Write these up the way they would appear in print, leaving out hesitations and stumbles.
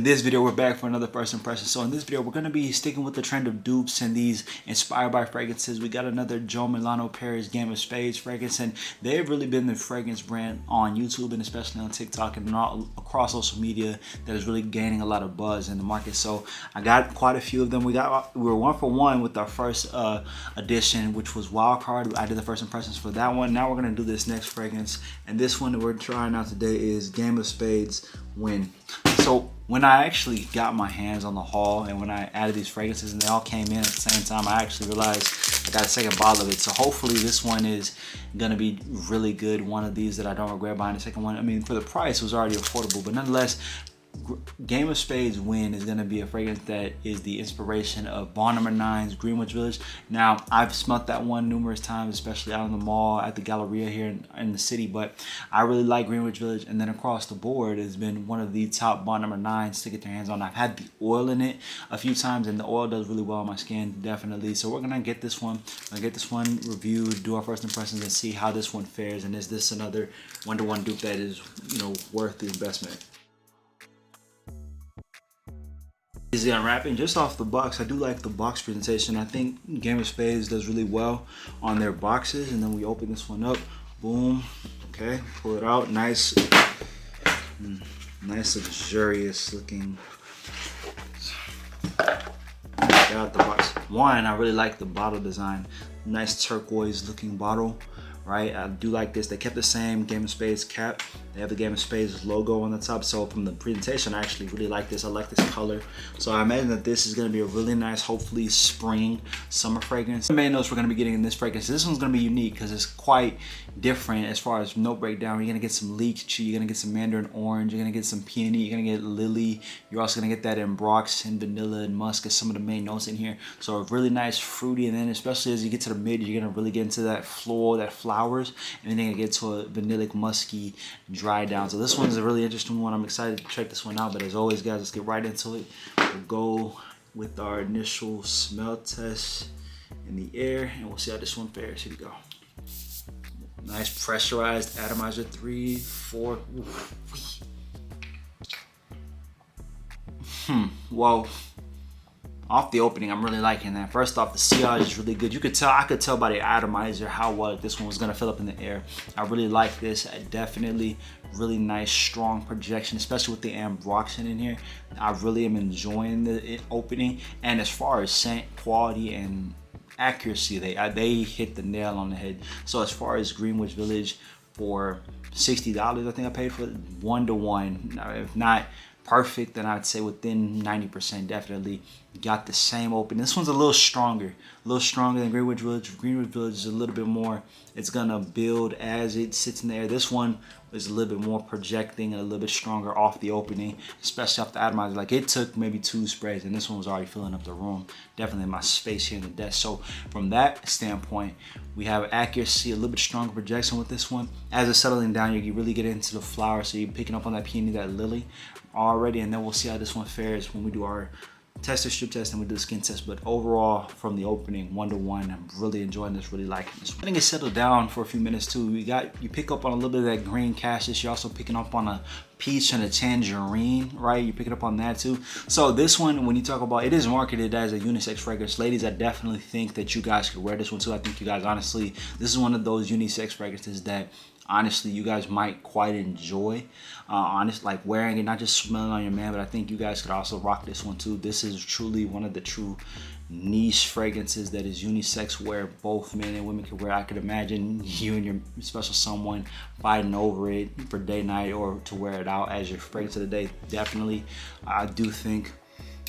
this video, we're back for another first impression. So in this video, we're going to be sticking with the trend of dupes and these inspired by fragrances. We got another Joe Milano Paris Game of Spades fragrance, and they've really been the fragrance brand on YouTube and especially on TikTok and all across social media that is really gaining a lot of buzz in the market. So I got quite a few of them. We were 1 for 1 with our first edition, which was Wild Card. I did the first impressions for that one. Now we're going to do this next fragrance, and this one that we're trying out today is Game of Spades Win. So when I actually got my hands on the haul and when I added these fragrances and they all came in at the same time, I actually realized I got a second bottle of it. So hopefully this one is gonna be really good. One of these that I don't regret buying. The second one, I mean, for the price, it was already affordable, but nonetheless, Game of Spades Win is going to be a fragrance that is the inspiration of Bond No. 9's Greenwich Village. Now, I've smelt that one numerous times, especially out in the mall, at the Galleria here in the city, but I really like Greenwich Village, and then across the board has been one of the top Bond No. 9s to get their hands on. I've had the oil in it a few times, and the oil does really well on my skin, definitely. So we're going to get this one. I'm going to get this one reviewed, do our first impressions, and see how this one fares, and is this another one-to-one dupe that is, you know, worth the investment. Easy unwrapping. Just off the box, I do like the box presentation. I think Game of Spades does really well on their boxes. And then we open this one up, boom, okay, pull it out, nice luxurious looking. Get out the box. One, I really like the bottle design, nice turquoise looking bottle. Right, I do like this. They kept the same Game of Spades cap. They have the Game of Spades logo on the top. So from the presentation, I actually really like this. I like this color. So I imagine that this is going to be a really nice, hopefully spring, summer fragrance. The main notes we're going to be getting in this fragrance. This one's going to be unique because it's quite different as far as note breakdown. You're going to get some lychee, you're going to get some mandarin orange, you're going to get some peony, you're going to get lily. You're also going to get that ambroxan, vanilla, and musk as some of the main notes in here. So a really nice fruity, and then especially as you get to the mid, you're going to really get into that floral, that flowers, and then you're going to get to a vanillic, musky, dry down. So this one's a really interesting one. I'm excited to check this one out, but as always, guys, let's get right into it. We'll go with our initial smell test in the air, and we'll see how this one fares. Here we go. Nice pressurized atomizer, 3, 4. Well, off the opening, I'm really liking that. First off, the sillage is really good. I could tell by the atomizer how well this one was gonna fill up in the air. I really like this. Definitely really nice, strong projection, especially with the ambroxan in here. I really am enjoying the opening. And as far as scent, quality, and accuracy, they hit the nail on the head. So as far as Greenwich Village, for $60, I think I paid for it, 1-to-1. Now, if not perfect, then I'd say within 90%. Definitely got the same open. This one's a little stronger than Greenwich Village. Greenwich Village is a little bit more, it's gonna build as it sits in the air. This one is a little bit more projecting and a little bit stronger off the opening, especially off the atomizer. Like, it took maybe 2 sprays and this one was already filling up the room. Definitely my space here in the desk. So from that standpoint, we have accuracy, a little bit stronger projection with this one. As it's settling down, you really get into the flower, so you're picking up on that peony, that lily already, and then we'll see how this one fares when we do our tester strip test and we do the skin test. But overall, from the opening, 1-to-1, I'm really enjoying this, really liking this one. I think it settled down for a few minutes too. You pick up on a little bit of that green cassis. You're also picking up on a peach and a tangerine, right? You're picking up on that too. So this one, when you talk about, it is marketed as a unisex fragrance. Ladies, I definitely think that you guys could wear this one too. I think you guys, honestly, this is one of those unisex fragrances that honestly you guys might quite enjoy, like wearing it, not just smelling on your man, but I think you guys could also rock this one too. This is truly one of the true niche fragrances that is unisex, where both men and women can wear. I could imagine you and your special someone fighting over it for day, night, or to wear it out as your fragrance of the day. Definitely, I do think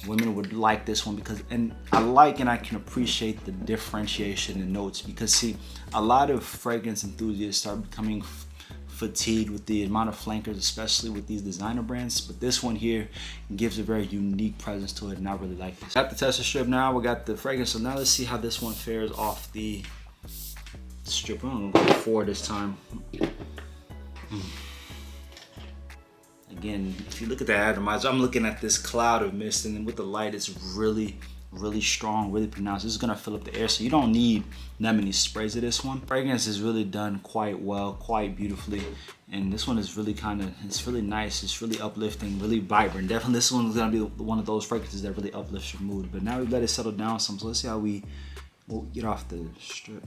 women would like this one because, and I can appreciate the differentiation in notes, because see, a lot of fragrance enthusiasts start becoming fatigued with the amount of flankers, especially with these designer brands, but this one here gives a very unique presence to it, and I really like this. Got the tester strip now, we got the fragrance, so now let's see how this one fares off the strip. I'm gonna go 4 this time. Again, if you look at the atomizer, I'm looking at this cloud of mist, and then with the light, it's really really strong, really pronounced. This is gonna fill up the air, so you don't need that many sprays of this one. Fragrance is really done quite well, quite beautifully, and this one is really it's really nice. It's really uplifting, really vibrant. Definitely, this one is gonna be one of those fragrances that really uplifts your mood. But now we let it settle down some, so let's see how we'll get off the strip.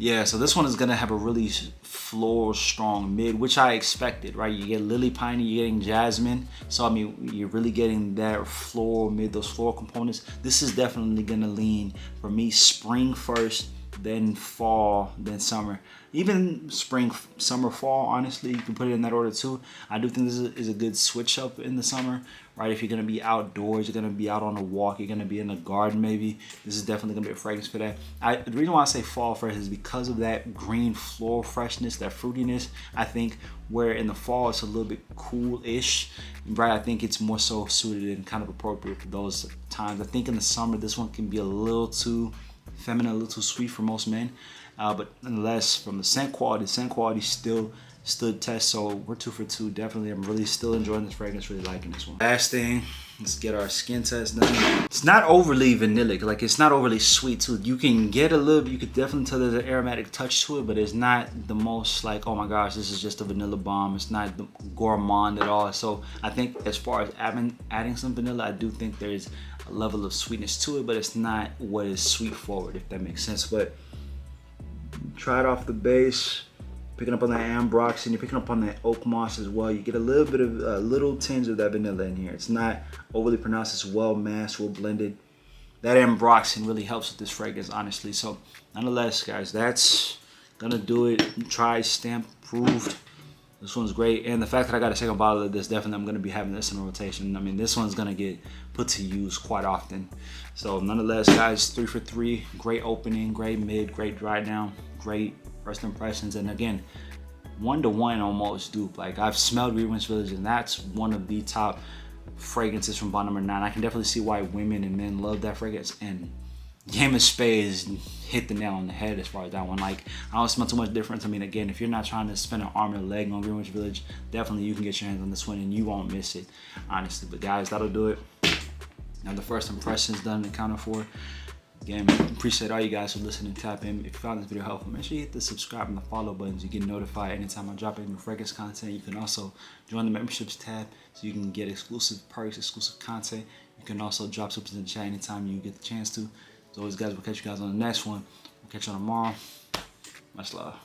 Yeah, so this one is gonna have a really floral, strong mid, which I expected, right? You get lily piney, you're getting jasmine. So I mean, you're really getting that floral mid, those floral components. This is definitely gonna lean, for me, spring first, then fall, then summer. Even spring, summer, fall, honestly, you can put it in that order too. I do think this is a good switch up in the summer, right? If you're gonna be outdoors, you're gonna be out on a walk, you're gonna be in a garden maybe, this is definitely gonna be a fragrance for that. The reason why I say fall first is because of that green floral freshness, that fruitiness. I think where in the fall it's a little bit cool-ish, right? I think it's more so suited and kind of appropriate for those times. I think in the summer, this one can be a little too feminine, a little too sweet for most men. But nonetheless, from the scent quality still stood test. So we're 2 for 2. Definitely, I'm really still enjoying this fragrance, really liking this one. Last thing, let's get our skin test done. It's not overly vanillic, like it's not overly sweet too. You can get a little, you could definitely tell there's an aromatic touch to it, but it's not the most like, oh my gosh, this is just a vanilla bomb. It's not gourmand at all. So I think as far as adding some vanilla, I do think there's a level of sweetness to it, but it's not what is sweet forward, if that makes sense. But try it off the base, picking up on that ambrox, and you're picking up on that oak moss as well. You get a little bit of a little tinge of that vanilla in here. It's not overly pronounced. It's well masked, well blended. That ambroxan really helps with this fragrance, honestly. So nonetheless, guys, that's gonna do it. Tried, stamped, proved. This one's great, and the fact that I got a second bottle of this, definitely I'm gonna be having this in rotation. I mean, this one's gonna get put to use quite often. So nonetheless, guys, 3 for 3. Great opening, great mid, great dry down, great first impressions, and again, 1-to-1 almost dupe. Like, I've smelled Greenwich Village, and that's one of the top fragrances from bottle number 9. I can definitely see why women and men love that fragrance, and Game of Spades hit the nail on the head as far as that one. Like, I don't smell too much difference. I mean, again, if you're not trying to spend an arm and a leg on Greenwich Village, definitely you can get your hands on this one and you won't miss it, honestly. But guys, that'll do it. Now the first impressions done and accounted for. Again, appreciate all you guys for listening. Tap in. If you found this video helpful, make sure you hit the subscribe and the follow buttons. You get notified anytime I drop any new fragrance content. You can also join the memberships tab so you can get exclusive perks, exclusive content. You can also drop something in the chat anytime you get the chance to. As always, guys, we'll catch you guys on the next one. We'll catch you on tomorrow. Much love.